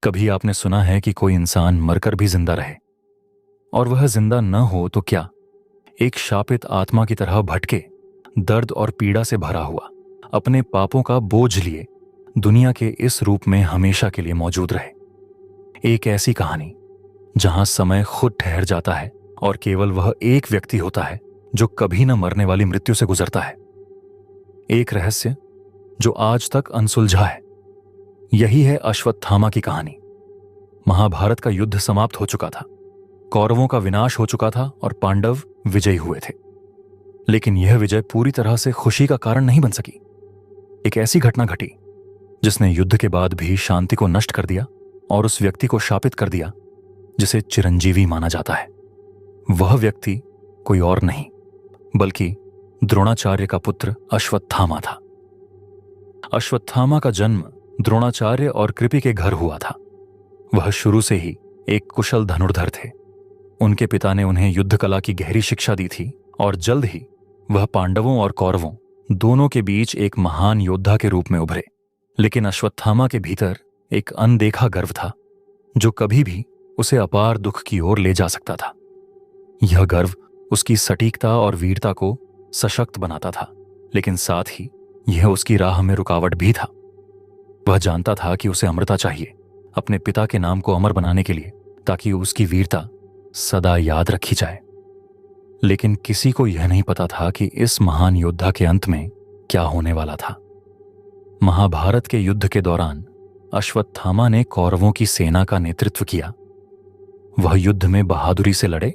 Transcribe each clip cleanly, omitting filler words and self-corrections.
कभी आपने सुना है कि कोई इंसान मरकर भी जिंदा रहे, और वह जिंदा न हो तो क्या, एक शापित आत्मा की तरह भटके, दर्द और पीड़ा से भरा हुआ, अपने पापों का बोझ लिए दुनिया के इस रूप में हमेशा के लिए मौजूद रहे। एक ऐसी कहानी जहां समय खुद ठहर जाता है और केवल वह एक व्यक्ति होता है जो कभी न मरने वाली मृत्यु से गुजरता है। एक रहस्य जो आज तक अनसुलझा है। यही है अश्वत्थामा की कहानी। महाभारत का युद्ध समाप्त हो चुका था, कौरवों का विनाश हो चुका था और पांडव विजयी हुए थे। लेकिन यह विजय पूरी तरह से खुशी का कारण नहीं बन सकी। एक ऐसी घटना घटी जिसने युद्ध के बाद भी शांति को नष्ट कर दिया और उस व्यक्ति को शापित कर दिया जिसे चिरंजीवी माना जाता है। वह व्यक्ति कोई और नहीं बल्कि द्रोणाचार्य का पुत्र अश्वत्थामा था। अश्वत्थामा का जन्म द्रोणाचार्य और कृपि के घर हुआ था। वह शुरू से ही एक कुशल धनुर्धर थे। उनके पिता ने उन्हें युद्ध कला की गहरी शिक्षा दी थी और जल्द ही वह पांडवों और कौरवों दोनों के बीच एक महान योद्धा के रूप में उभरे। लेकिन अश्वत्थामा के भीतर एक अनदेखा गर्व था जो कभी भी उसे अपार दुख की ओर ले जा सकता था। यह गर्व उसकी सटीकता और वीरता को सशक्त बनाता था, लेकिन साथ ही यह उसकी राह में रुकावट भी था। वह जानता था कि उसे अमरता चाहिए, अपने पिता के नाम को अमर बनाने के लिए, ताकि उसकी वीरता सदा याद रखी जाए। लेकिन किसी को यह नहीं पता था कि इस महान योद्धा के अंत में क्या होने वाला था। महाभारत के युद्ध के दौरान अश्वत्थामा ने कौरवों की सेना का नेतृत्व किया। वह युद्ध में बहादुरी से लड़े,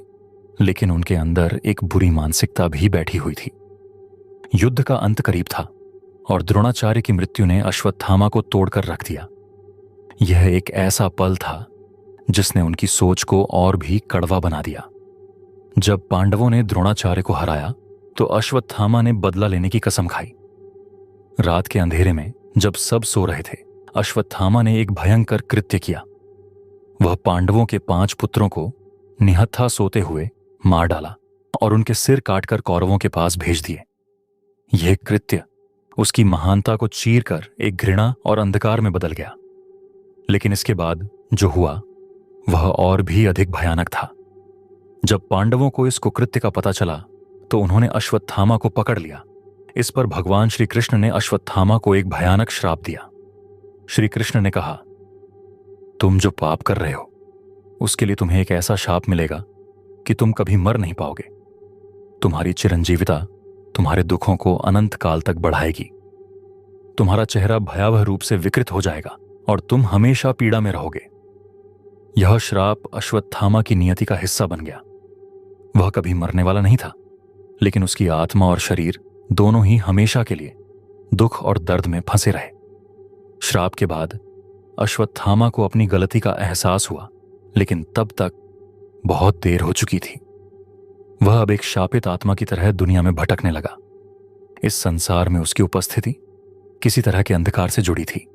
लेकिन उनके अंदर एक बुरी मानसिकता भी बैठी हुई थी। युद्ध का अंत करीब था और द्रोणाचार्य की मृत्यु ने अश्वत्थामा को तोड़कर रख दिया। यह एक ऐसा पल था जिसने उनकी सोच को और भी कड़वा बना दिया। जब पांडवों ने द्रोणाचार्य को हराया तो अश्वत्थामा ने बदला लेने की कसम खाई। रात के अंधेरे में जब सब सो रहे थे, अश्वत्थामा ने एक भयंकर कृत्य किया। वह पांडवों के 5 पुत्रों को निहत्था सोते हुए मार डाला और उनके सिर काटकर कौरवों के पास भेज दिए। यह कृत्य उसकी महानता को चीरकर एक घृणा और अंधकार में बदल गया। लेकिन इसके बाद जो हुआ वह और भी अधिक भयानक था। जब पांडवों को इस कुकृत्य का पता चला तो उन्होंने अश्वत्थामा को पकड़ लिया। इस पर भगवान श्री कृष्ण ने अश्वत्थामा को एक भयानक श्राप दिया। श्री कृष्ण ने कहा, तुम जो पाप कर रहे हो उसके लिए तुम्हें एक ऐसा शाप मिलेगा कि तुम कभी मर नहीं पाओगे। तुम्हारी चिरंजीविता तुम्हारे दुखों को अनंत काल तक बढ़ाएगी। तुम्हारा चेहरा भयावह रूप से विकृत हो जाएगा और तुम हमेशा पीड़ा में रहोगे। यह श्राप अश्वत्थामा की नियति का हिस्सा बन गया। वह कभी मरने वाला नहीं था, लेकिन उसकी आत्मा और शरीर दोनों ही हमेशा के लिए दुख और दर्द में फंसे रहे। श्राप के बाद अश्वत्थामा को अपनी गलती का एहसास हुआ, लेकिन तब तक बहुत देर हो चुकी थी। वह अब एक शापित आत्मा की तरह दुनिया में भटकने लगा। इस संसार में उसकी उपस्थिति किसी तरह के अंधकार से जुड़ी थी।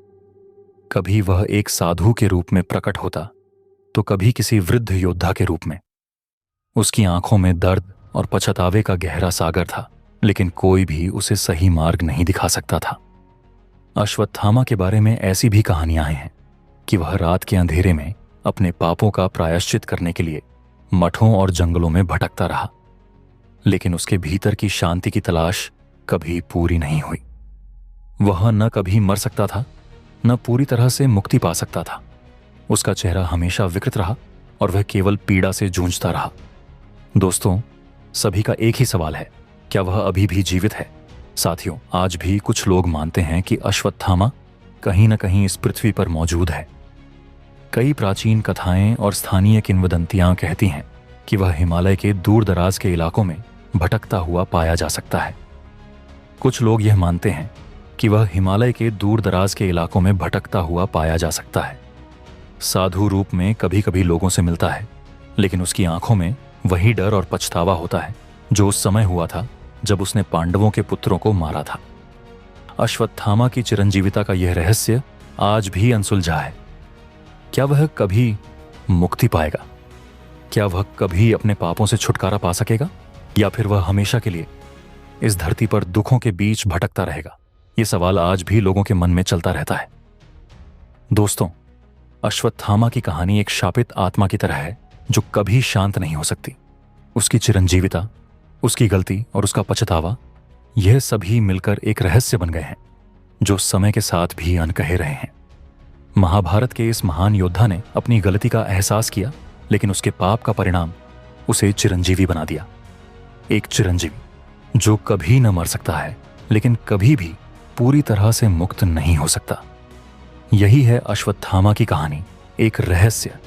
कभी वह एक साधु के रूप में प्रकट होता तो कभी किसी वृद्ध योद्धा के रूप में। उसकी आंखों में दर्द और पछतावे का गहरा सागर था, लेकिन कोई भी उसे सही मार्ग नहीं दिखा सकता था। अश्वत्थामा के बारे में ऐसी भी कहानियां हैं कि वह रात के अंधेरे में अपने पापों का प्रायश्चित करने के लिए मठों और जंगलों में भटकता रहा, लेकिन उसके भीतर की शांति की तलाश कभी पूरी नहीं हुई। वह न कभी मर सकता था, न पूरी तरह से मुक्ति पा सकता था। उसका चेहरा हमेशा विकृत रहा और वह केवल पीड़ा से जूझता रहा। दोस्तों, सभी का एक ही सवाल है, क्या वह अभी भी जीवित है? साथियों, आज भी कुछ लोग मानते हैं कि अश्वत्थामा कहीं न कहीं इस पृथ्वी पर मौजूद है। कई प्राचीन कथाएं और स्थानीय किंवदंतियां कहती हैं कि वह हिमालय के दूर दराज के इलाकों में भटकता हुआ पाया जा सकता है। कुछ लोग यह मानते हैं कि वह हिमालय के दूर दराज के इलाकों में भटकता हुआ पाया जा सकता है। साधु रूप में कभी कभी लोगों से मिलता है, लेकिन उसकी आंखों में वही डर और पछतावा होता है जो उस समय हुआ था जब उसने पांडवों के पुत्रों को मारा था। अश्वत्थामा की चिरंजीविता का यह रहस्य आज भी अनसुलझा है। क्या वह कभी मुक्ति पाएगा? क्या वह कभी अपने पापों से छुटकारा पा सकेगा, या फिर वह हमेशा के लिए इस धरती पर दुखों के बीच भटकता रहेगा? ये सवाल आज भी लोगों के मन में चलता रहता है। दोस्तों, अश्वत्थामा की कहानी एक शापित आत्मा की तरह है जो कभी शांत नहीं हो सकती। उसकी चिरंजीविता, उसकी गलती और उसका पछतावा, यह सभी मिलकर एक रहस्य बन गए हैं जो समय के साथ भी अनकहे रहे हैं। महाभारत के इस महान योद्धा ने अपनी गलती का एहसास किया, लेकिन उसके पाप का परिणाम उसे चिरंजीवी बना दिया। एक चिरंजीवी जो कभी न मर सकता है, लेकिन कभी भी पूरी तरह से मुक्त नहीं हो सकता। यही है अश्वत्थामा की कहानी, एक रहस्य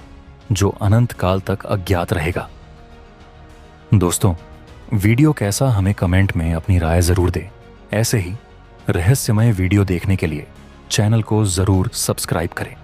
जो अनंत काल तक अज्ञात रहेगा। दोस्तों, वीडियो कैसा, हमें कमेंट में अपनी राय जरूर दें। ऐसे ही रहस्यमय वीडियो देखने के लिए चैनल को जरूर सब्सक्राइब करें।